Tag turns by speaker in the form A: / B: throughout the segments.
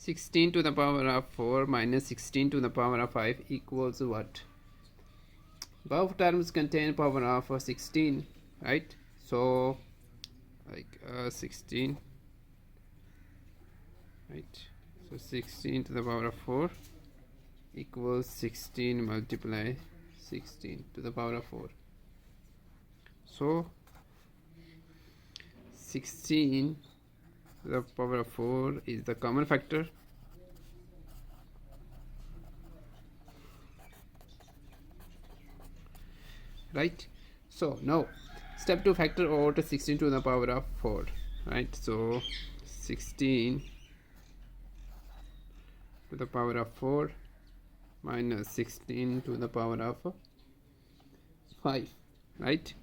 A: 16 to the power of 4 minus 16 to the power of 5 equals what? Both terms contain power of 16, right? So like 16, right? So 16 to the power of 4 equals 16 multiply 16 to the power of 4. So 16 to the power of 4 is the common factor, right? So now step to factor out 16 to the power of 4, right? So 16 to the power of 4 minus 16 to the power of 5, right,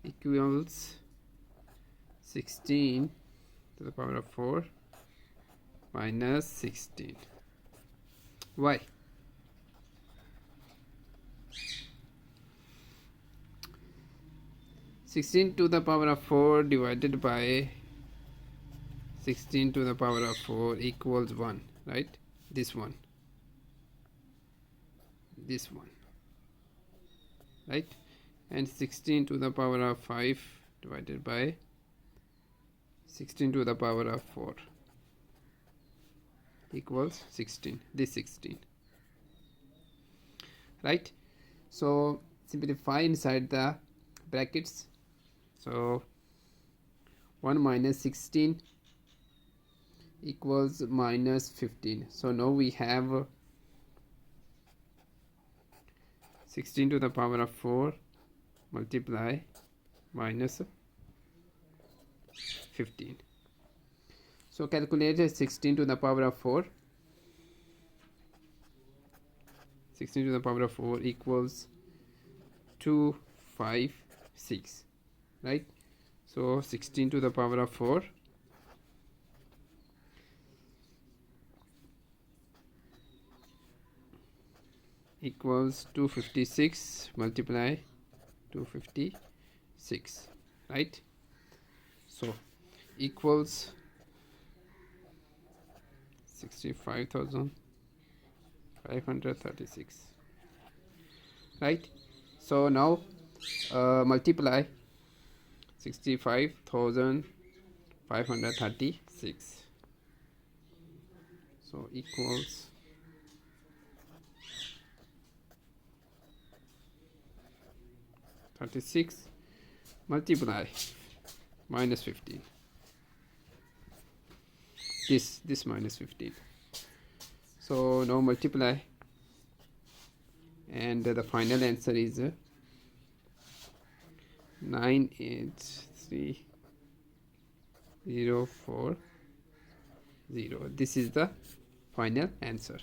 A: equals 16 to the power of 4 minus 16. Why? Sixteen to the power of 4 divided by 16 to the power of 4 equals 1, right? This one, right? And 16 to the power of 5 divided by 16 to the power of 4 equals 16. This 16, right? So simplify inside the brackets. So 1 minus 16 equals minus 15. So now we have 16 to the power of 4 multiply minus 15. So calculate 16 to the power of 4. 16 to the power of 4 equals 256, right? So 16 to the power of 4 equals 256 multiply 256, right? So equals 65,536, right? So now multiply 65,536, so equals 36 multiply minus 15, this minus 15. So now multiply, and the final answer is 983,040. This is the final answer.